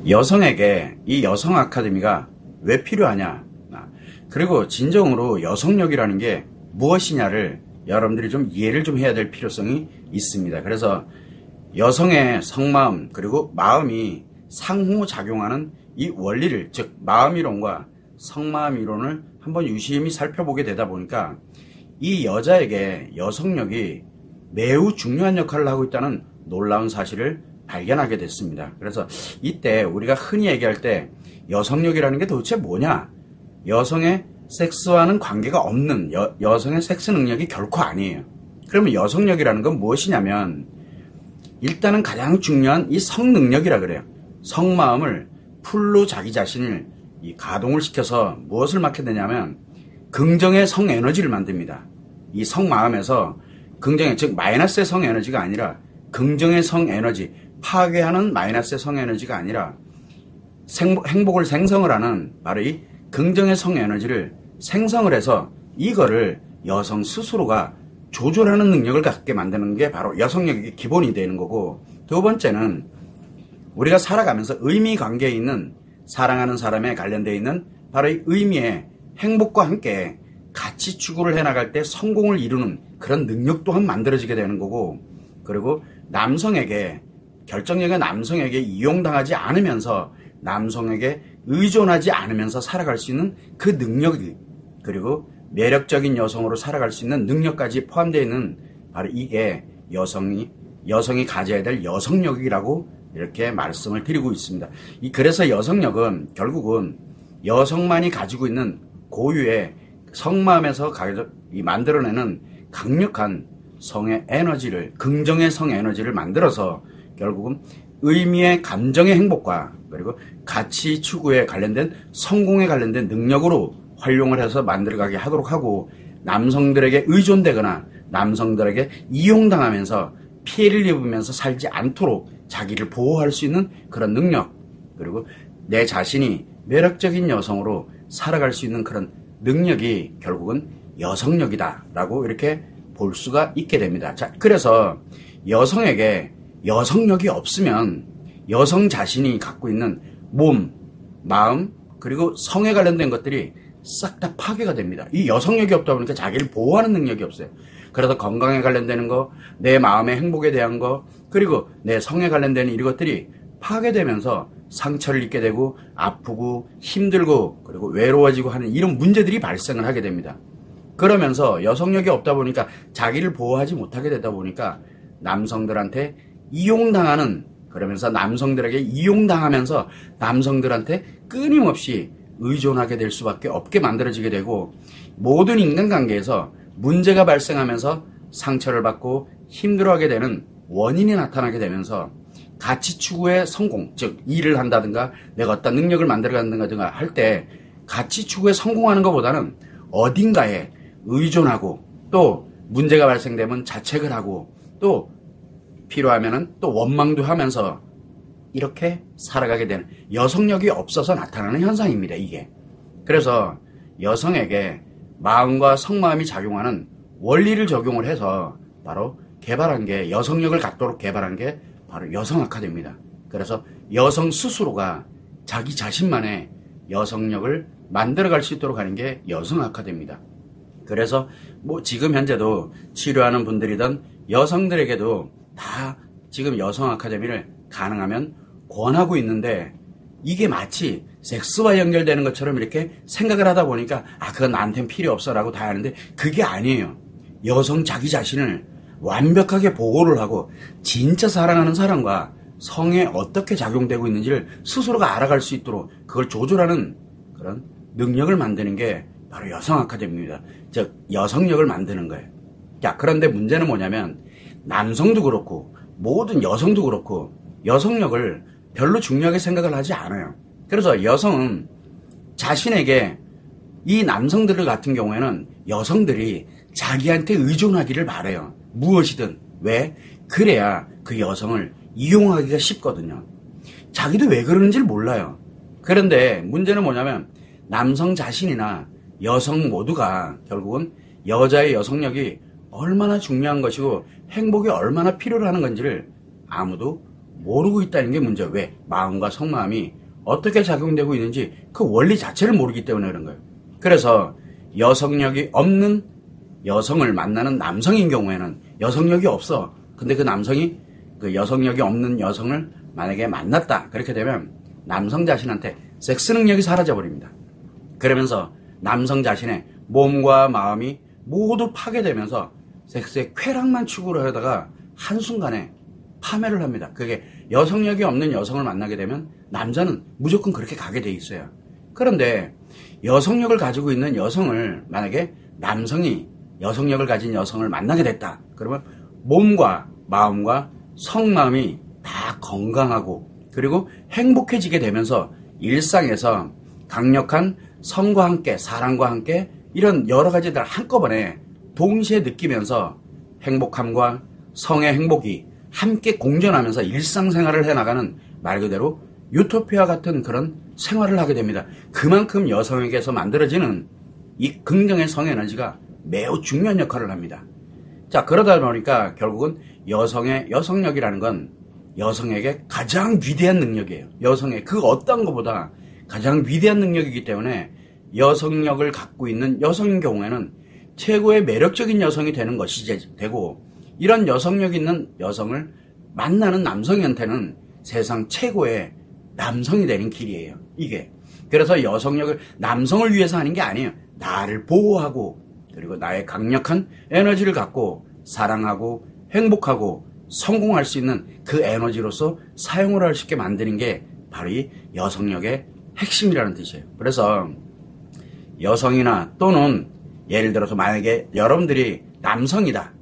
여성에게 이 여성 아카데미가 왜 필요하냐, 그리고 진정으로 여성력이라는 게 무엇이냐를 여러분들이 좀 이해를 좀 해야 될 필요성이 있습니다. 그래서 여성의 속마음 그리고 마음이 상호작용하는 이 원리를, 즉 마음이론과 속마음이론을 한번 유심히 살펴보게 되다 보니까 이 여자에게 여성력이 매우 중요한 역할을 하고 있다는 놀라운 사실을 발견하게 됐습니다. 그래서 이때 우리가 흔히 얘기할 때 여성력이라는 게 도대체 뭐냐, 여성의 섹스와는 관계가 없는 여성의 섹스 능력이 결코 아니에요. 그러면 여성력이라는 건 무엇이냐면 일단은 가장 중요한 이 성능력이라 그래요. 성마음을 풀로 자기 자신을 이 가동을 시켜서 무엇을 맡게 되냐면 긍정의 성에너지를 만듭니다. 이 성마음에서 긍정의, 즉 마이너스의 성에너지가 아니라 긍정의 성에너지, 파괴하는 마이너스의 성에너지가 아니라 행복을 생성을 하는 바로 이 긍정의 성에너지를 생성을 해서 이거를 여성 스스로가 조절하는 능력을 갖게 만드는 게 바로 여성력의 기본이 되는 거고, 두 번째는 우리가 살아가면서 의미 관계에 있는 사랑하는 사람에 관련되어 있는 바로 이 의미의 행복과 함께 같이 추구를 해나갈 때 성공을 이루는 그런 능력 또한 만들어지게 되는 거고, 그리고 남성에게, 결정력의 남성에게 이용당하지 않으면서 남성에게 의존하지 않으면서 살아갈 수 있는 그 능력이, 그리고 매력적인 여성으로 살아갈 수 있는 능력까지 포함되어 있는 바로 이게 여성이 가져야 될 여성력이라고 이렇게 말씀을 드리고 있습니다. 그래서 여성력은 결국은 여성만이 가지고 있는 고유의 성마음에서 만들어내는 강력한 성의 에너지를, 긍정의 성 에너지를 만들어서 결국은 의미의 감정의 행복과 그리고 가치 추구에 관련된 성공에 관련된 능력으로 활용을 해서 만들어가게 하도록 하고, 남성들에게 의존되거나 남성들에게 이용당하면서 피해를 입으면서 살지 않도록 자기를 보호할 수 있는 그런 능력, 그리고 내 자신이 매력적인 여성으로 살아갈 수 있는 그런 능력이 결국은 여성력이다라고 이렇게 볼 수가 있게 됩니다. 자, 그래서 여성에게 여성력이 없으면 여성 자신이 갖고 있는 몸, 마음, 그리고 성에 관련된 것들이 싹 다 파괴가 됩니다. 이 여성력이 없다 보니까 자기를 보호하는 능력이 없어요. 그래서 건강에 관련되는 거, 내 마음의 행복에 대한 거, 그리고 내 성에 관련되는 이것들이 파괴되면서 상처를 입게 되고 아프고 힘들고 그리고 외로워지고 하는 이런 문제들이 발생을 하게 됩니다. 그러면서 여성력이 없다 보니까 자기를 보호하지 못하게 되다 보니까 남성들한테 이용당하는, 그러면서 남성들에게 이용당하면서 남성들한테 끊임없이 의존하게 될 수밖에 없게 만들어지게 되고, 모든 인간관계에서 문제가 발생하면서 상처를 받고 힘들어하게 되는 원인이 나타나게 되면서 가치 추구의 성공, 즉 일을 한다든가 내가 어떤 능력을 만들어간다든가 할 때 가치 추구에 성공하는 것보다는 어딘가에 의존하고, 또 문제가 발생되면 자책을 하고, 또 필요하면은 또 원망도 하면서 이렇게 살아가게 되는, 여성력이 없어서 나타나는 현상입니다, 이게. 그래서 여성에게 마음과 성마음이 작용하는 원리를 적용을 해서 바로 개발한 게, 여성력을 갖도록 개발한 게 바로 여성 아카데미입니다. 그래서 여성 스스로가 자기 자신만의 여성력을 만들어갈 수 있도록 하는 게 여성 아카데미입니다. 그래서 뭐 지금 현재도 치료하는 분들이든 여성들에게도 다 지금 여성 아카데미를 가능하면 권하고 있는데, 이게 마치 섹스와 연결되는 것처럼 이렇게 생각을 하다 보니까 그건 나한테는 필요 없어 라고 다 하는데, 그게 아니에요. 여성 자기 자신을 완벽하게 보호를 하고 진짜 사랑하는 사람과 성에 어떻게 작용되고 있는지를 스스로가 알아갈 수 있도록 그걸 조절하는 그런 능력을 만드는 게 바로 여성 아카데미입니다. 즉 여성력을 만드는 거예요. 자, 그런데 문제는 뭐냐면 남성도 그렇고 모든 여성도 그렇고 여성력을 별로 중요하게 생각을 하지 않아요. 그래서 여성은 자신에게, 이 남성들 같은 경우에는 여성들이 자기한테 의존하기를 바라요. 무엇이든. 왜? 그래야 그 여성을 이용하기가 쉽거든요. 자기도 왜 그러는지를 몰라요. 그런데 문제는 뭐냐면 남성 자신이나 여성 모두가 결국은 여자의 여성력이 얼마나 중요한 것이고 행복이 얼마나 필요로 하는 건지를 아무도 모르고 있다는 게 문제예요. 왜? 마음과 속마음이 어떻게 작용되고 있는지 그 원리 자체를 모르기 때문에 그런 거예요. 그래서 여성력이 없는 여성을 만나는 남성인 경우에는 여성력이 없어. 근데 그 남성이 그 여성력이 없는 여성을 만약에 만났다. 그렇게 되면 남성 자신한테 섹스 능력이 사라져 버립니다. 그러면서 남성 자신의 몸과 마음이 모두 파괴되면서 섹스의 쾌락만 추구를 하다가 한순간에 파멸을 합니다. 그게 여성력이 없는 여성을 만나게 되면 남자는 무조건 그렇게 가게 돼 있어요. 그런데 여성력을 가지고 있는 여성을 만약에 남성이 여성력을 가진 여성을 만나게 됐다. 그러면 몸과 마음과 성마음이 다 건강하고 그리고 행복해지게 되면서 일상에서 강력한 성과 함께 사랑과 함께 이런 여러 가지들 한꺼번에 동시에 느끼면서 행복함과 성의 행복이 함께 공존하면서 일상생활을 해나가는 말 그대로 유토피아 같은 그런 생활을 하게 됩니다. 그만큼 여성에게서 만들어지는 이 긍정의 성에너지가 매우 중요한 역할을 합니다. 자, 그러다 보니까 결국은 여성력이라는 건 여성에게 가장 위대한 능력이에요. 여성의 그 어떤 것보다 가장 위대한 능력이기 때문에 여성력을 갖고 있는 여성인 경우에는 최고의 매력적인 여성이 되는 것이 되고, 이런 여성력 있는 여성을 만나는 남성한테는 세상 최고의 남성이 되는 길이에요. 이게. 그래서 남성을 위해서 하는 게 아니에요. 나를 보호하고 그리고 나의 강력한 에너지를 갖고 사랑하고 행복하고 성공할 수 있는 그 에너지로서 사용을 할 수 있게 만드는 게 바로 이 여성력의 핵심이라는 뜻이에요. 그래서 여성이나 또는 예를 들어서 만약에 여러분들이 남성이다.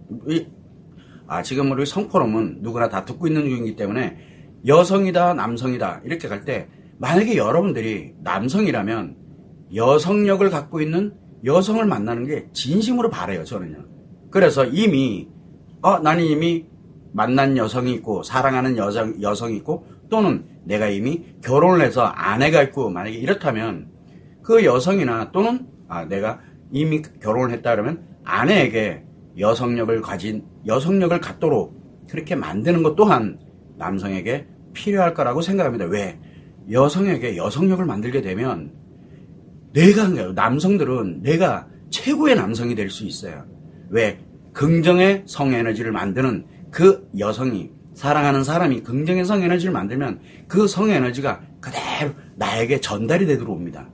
지금 우리 성포럼은 누구나 다 듣고 있는 중이기 때문에 여성이다, 남성이다 이렇게 갈 때 만약에 여러분들이 남성이라면 여성력을 갖고 있는 여성을 만나는 게 진심으로 바라요, 저는요. 그래서 나는 이미 만난 여성이 있고 사랑하는 여성이 있고 또는 내가 이미 결혼을 해서 아내가 있고 만약에 이렇다면 그 여성이나 또는 내가 이미 결혼을 했다 그러면 아내에게 여성력을 갖도록 그렇게 만드는 것 또한 남성에게 필요할 거라고 생각합니다. 왜? 여성에게 여성력을 만들게 되면 남성들은 내가 최고의 남성이 될 수 있어요. 왜? 긍정의 성에너지를 만드는 그 여성이, 사랑하는 사람이 긍정의 성에너지를 만들면 그 성에너지가 그대로 나에게 전달이 되도록 옵니다.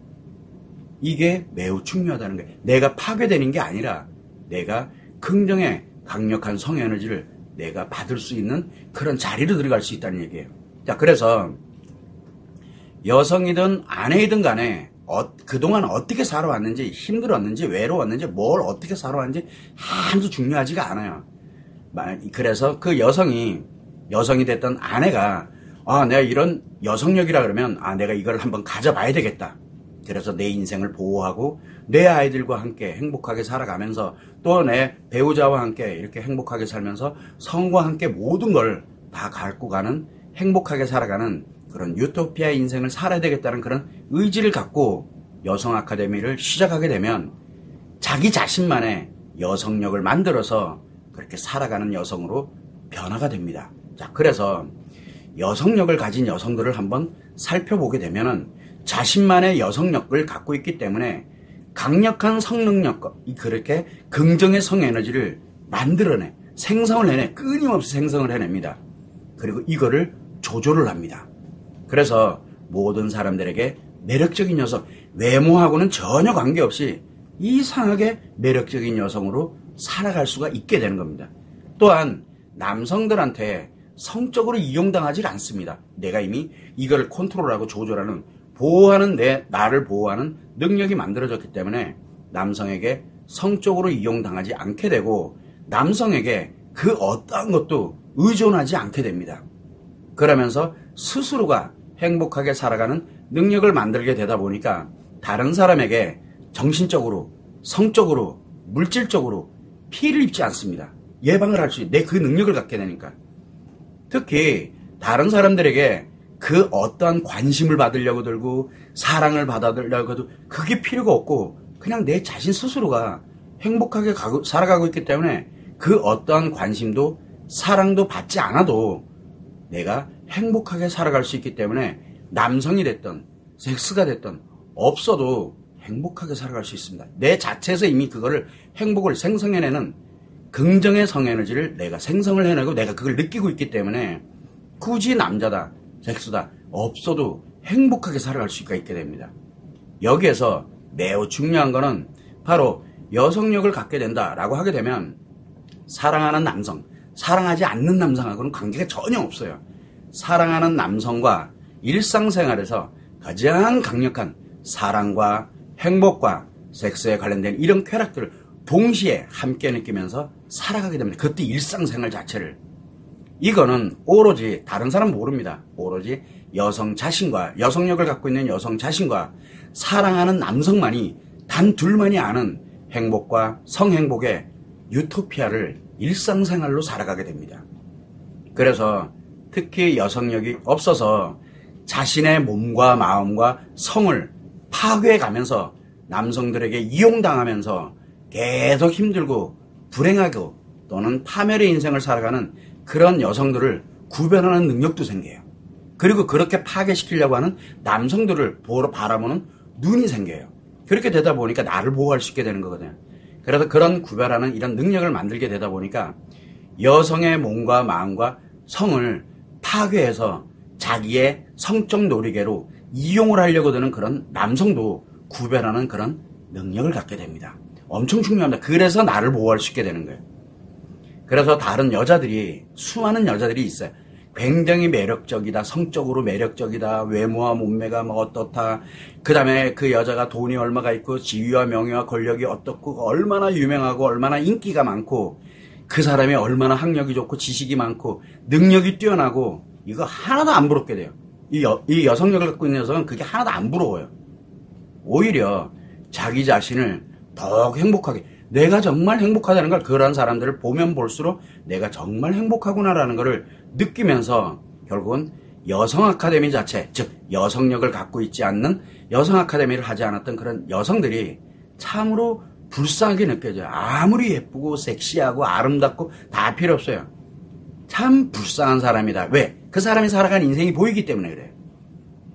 이게 매우 중요하다는 거예요. 내가 파괴되는 게 아니라 내가 긍정의 강력한 성에너지를 내가 받을 수 있는 그런 자리로 들어갈 수 있다는 얘기예요. 자, 그래서 여성이든 아내이든 간에 그동안 어떻게 살아왔는지, 힘들었는지, 외로웠는지, 뭘 어떻게 살아왔는지 하나도 중요하지가 않아요. 그래서 그 여성이 됐던 아내가 내가 이런 여성력이라 그러면 내가 이걸 한번 가져봐야 되겠다. 그래서 내 인생을 보호하고 내 아이들과 함께 행복하게 살아가면서 또 내 배우자와 함께 이렇게 행복하게 살면서 성과 함께 모든 걸 다 갖고 가는 행복하게 살아가는 그런 유토피아 인생을 살아야 되겠다는 그런 의지를 갖고 여성 아카데미를 시작하게 되면 자기 자신만의 여성력을 만들어서 그렇게 살아가는 여성으로 변화가 됩니다. 자, 그래서 여성력을 가진 여성들을 한번 살펴보게 되면은 자신만의 여성력을 갖고 있기 때문에 강력한 성능력, 그렇게 긍정의 성에너지를 만들어내, 생성을 해내, 끊임없이 생성을 해냅니다. 그리고 이거를 조절을 합니다. 그래서 모든 사람들에게 매력적인 여성, 외모하고는 전혀 관계없이 이상하게 매력적인 여성으로 살아갈 수가 있게 되는 겁니다. 또한 남성들한테 성적으로 이용당하지 않습니다. 내가 이미 이걸 컨트롤하고 조절하는, 나를 보호하는 능력이 만들어졌기 때문에 남성에게 성적으로 이용당하지 않게 되고 남성에게 그 어떠한 것도 의존하지 않게 됩니다. 그러면서 스스로가 행복하게 살아가는 능력을 만들게 되다 보니까 다른 사람에게 정신적으로, 성적으로, 물질적으로 피해를 입지 않습니다. 예방을 할 수 있는 내 그 능력을 갖게 되니까. 특히 다른 사람들에게 그 어떠한 관심을 받으려고 들고 사랑을 받아들려고 해도 그게 필요가 없고 그냥 내 자신 스스로가 행복하게 살아가고 있기 때문에 그 어떠한 관심도 사랑도 받지 않아도 내가 행복하게 살아갈 수 있기 때문에 남성이 됐든 섹스가 됐든 없어도 행복하게 살아갈 수 있습니다. 내 자체에서 이미 그거를 행복을 생성해내는 긍정의 성에너지를 내가 생성을 해내고 내가 그걸 느끼고 있기 때문에 굳이 남자다, 섹스다 없어도 행복하게 살아갈 수가 있게 됩니다. 여기에서 매우 중요한 거는 바로 여성력을 갖게 된다라고 하게 되면 사랑하는 남성, 사랑하지 않는 남성하고는 관계가 전혀 없어요. 사랑하는 남성과 일상생활에서 가장 강력한 사랑과 행복과 섹스에 관련된 이런 쾌락들을 동시에 함께 느끼면서 살아가게 됩니다. 그때 일상생활 자체를. 이거는 오로지 다른 사람 모릅니다. 오로지 여성 자신과 여성력을 갖고 있는 여성 자신과 사랑하는 남성만이 단 둘만이 아는 행복과 성행복의 유토피아를 일상생활로 살아가게 됩니다. 그래서 특히 여성력이 없어서 자신의 몸과 마음과 성을 파괴해가면서 남성들에게 이용당하면서 계속 힘들고 불행하고 또는 파멸의 인생을 살아가는 그런 여성들을 구별하는 능력도 생겨요. 그리고 그렇게 파괴시키려고 하는 남성들을 바라보는 눈이 생겨요. 그렇게 되다 보니까 나를 보호할 수 있게 되는 거거든요. 그래서 그런 구별하는 이런 능력을 만들게 되다 보니까 여성의 몸과 마음과 성을 파괴해서 자기의 성적 놀이개로 이용을 하려고 드는 그런 남성도 구별하는 그런 능력을 갖게 됩니다. 엄청 중요합니다. 그래서 나를 보호할 수 있게 되는 거예요. 그래서 다른 여자들이, 수많은 여자들이 있어요. 굉장히 매력적이다, 성적으로 매력적이다, 외모와 몸매가 뭐 어떻다, 그 다음에 그 여자가 돈이 얼마가 있고 지위와 명예와 권력이 어떻고 얼마나 유명하고 얼마나 인기가 많고 그 사람이 얼마나 학력이 좋고 지식이 많고 능력이 뛰어나고 이거 하나도 안 부럽게 돼요. 이 여성력을 갖고 있는 여성은 그게 하나도 안 부러워요. 오히려 자기 자신을 더욱 행복하게, 내가 정말 행복하다는 걸 그런 사람들을 보면 볼수록 내가 정말 행복하구나라는 것을 느끼면서 결국은 여성 아카데미 자체, 즉 여성력을 갖고 있지 않는 여성 아카데미를 하지 않았던 그런 여성들이 참으로 불쌍하게 느껴져요. 아무리 예쁘고 섹시하고 아름답고 다 필요 없어요. 참 불쌍한 사람이다. 왜? 그 사람이 살아간 인생이 보이기 때문에 그래요.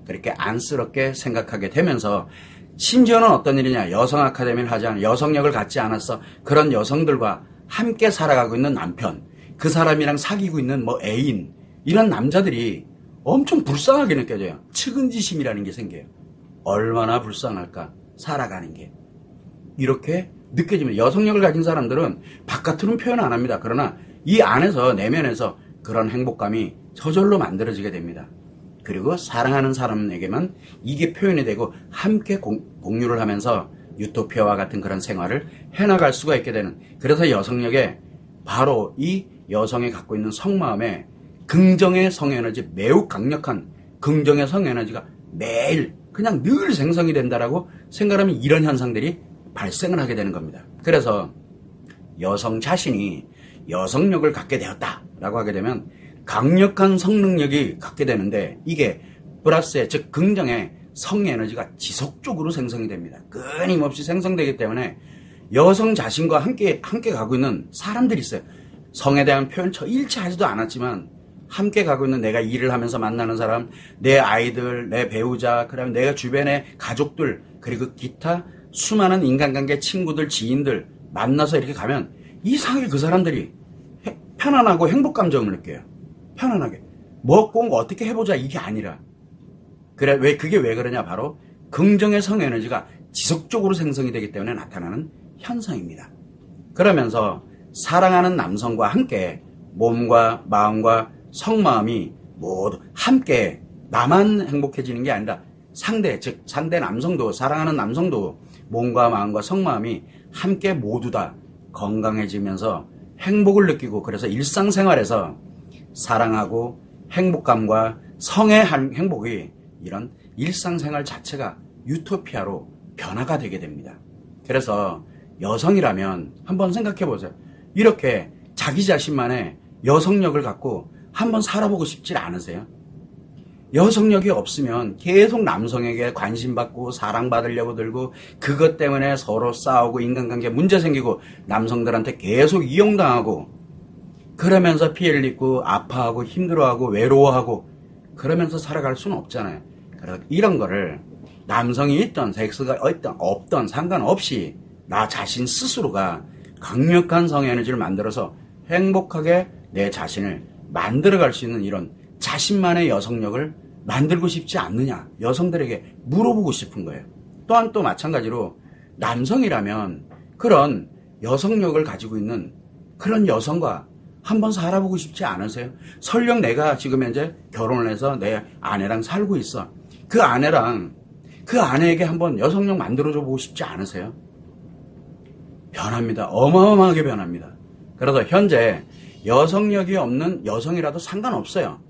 그렇게 안쓰럽게 생각하게 되면서 심지어는 어떤 일이냐, 여성 아카데미를 하지 않은, 여성력을 갖지 않았어 그런 여성들과 함께 살아가고 있는 남편, 그 사람이랑 사귀고 있는 뭐 애인, 이런 남자들이 엄청 불쌍하게 느껴져요. 측은지심이라는 게 생겨요. 얼마나 불쌍할까, 살아가는 게. 이렇게 느껴지면 여성력을 가진 사람들은 바깥으로는 표현 안 합니다. 그러나 이 안에서, 내면에서 그런 행복감이 저절로 만들어지게 됩니다. 그리고 사랑하는 사람에게만 이게 표현이 되고 함께 공유를 하면서 유토피아와 같은 그런 생활을 해나갈 수가 있게 되는, 그래서 여성력에 바로 이 여성이 갖고 있는 속마음에 긍정의 성에너지, 매우 강력한 긍정의 성에너지가 매일 그냥 늘 생성이 된다라고 생각하면 이런 현상들이 발생을 하게 되는 겁니다. 그래서 여성 자신이 여성력을 갖게 되었다라고 하게 되면 강력한 성능력이 갖게 되는데, 이게 플러스의, 즉 긍정의 성에너지가 지속적으로 생성이 됩니다. 끊임없이 생성되기 때문에 여성 자신과 함께 가고 있는 사람들이 있어요. 성에 대한 표현 일체 하지도 않았지만 함께 가고 있는, 내가 일을 하면서 만나는 사람, 내 아이들, 내 배우자, 그다음에 내가 주변의 가족들, 그리고 기타 수많은 인간관계, 친구들, 지인들 만나서 이렇게 가면 이상하게 그 사람들이 편안하고 행복감정을 느껴요. 편안하게. 꼭 어떻게 해보자 이게 아니라. 그게 왜 그러냐? 바로 긍정의 성에너지가 지속적으로 생성이 되기 때문에 나타나는 현상입니다. 그러면서 사랑하는 남성과 함께 몸과 마음과 성마음이 모두 함께, 나만 행복해지는 게 아니라 상대, 즉 상대 남성도, 사랑하는 남성도 몸과 마음과 성마음이 함께 모두 다 건강해지면서 행복을 느끼고, 그래서 일상생활에서 사랑하고 행복감과 성의 행복이 이런 일상생활 자체가 유토피아로 변화가 되게 됩니다. 그래서 여성이라면 한번 생각해 보세요. 이렇게 자기 자신만의 여성력을 갖고 한번 살아보고 싶지 않으세요? 여성력이 없으면 계속 남성에게 관심받고 사랑받으려고 들고, 그것 때문에 서로 싸우고 인간관계 문제 생기고 남성들한테 계속 이용당하고, 그러면서 피해를 입고 아파하고 힘들어하고 외로워하고, 그러면서 살아갈 수는 없잖아요. 그래서 이런 거를 남성이 있던 섹스가 없던 상관없이 나 자신 스스로가 강력한 성에너지를 만들어서 행복하게 내 자신을 만들어갈 수 있는 이런 자신만의 여성력을 만들고 싶지 않느냐, 여성들에게 물어보고 싶은 거예요. 또한 또 마찬가지로 남성이라면 그런 여성력을 가지고 있는 그런 여성과 한번 살아보고 싶지 않으세요? 설령 내가 지금 현재 결혼을 해서 내 아내랑 살고 있어. 그 아내에게 한번 여성력 만들어줘 보고 싶지 않으세요? 변합니다. 어마어마하게 변합니다. 그래서 현재 여성력이 없는 여성이라도 상관없어요.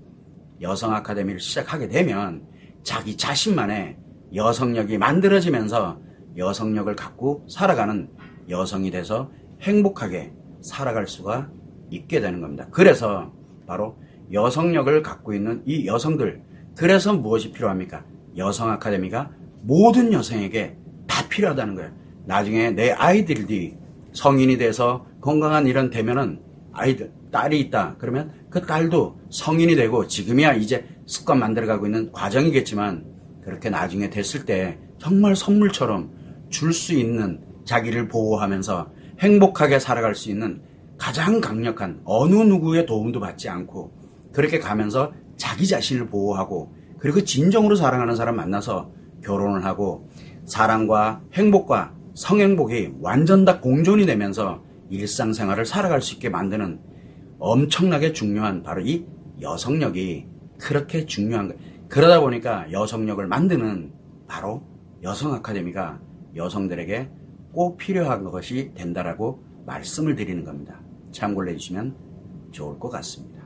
여성 아카데미를 시작하게 되면 자기 자신만의 여성력이 만들어지면서 여성력을 갖고 살아가는 여성이 돼서 행복하게 살아갈 수가 있게 되는 겁니다. 그래서 바로 여성력을 갖고 있는 이 여성들, 그래서 무엇이 필요합니까? 여성 아카데미가 모든 여성에게 다 필요하다는 거예요. 나중에 내 아이들이 성인이 돼서 건강한 일은 되면은 아이들, 딸이 있다. 그러면 그 딸도 성인이 되고 지금이야 이제 습관 만들어가고 있는 과정이겠지만 그렇게 나중에 됐을 때 정말 선물처럼 줄 수 있는 자기를 보호하면서 행복하게 살아갈 수 있는 가장 강력한 어느 누구의 도움도 받지 않고 그렇게 가면서 자기 자신을 보호하고 그리고 진정으로 사랑하는 사람 만나서 결혼을 하고 사랑과 행복과 성행복이 완전 다 공존이 되면서 일상생활을 살아갈 수 있게 만드는 엄청나게 중요한 바로 이 여성력이 그렇게 중요한 거예요. 그러다 보니까 여성력을 만드는 바로 여성 아카데미가 여성들에게 꼭 필요한 것이 된다라고 말씀을 드리는 겁니다. 참고를 해주시면 좋을 것 같습니다.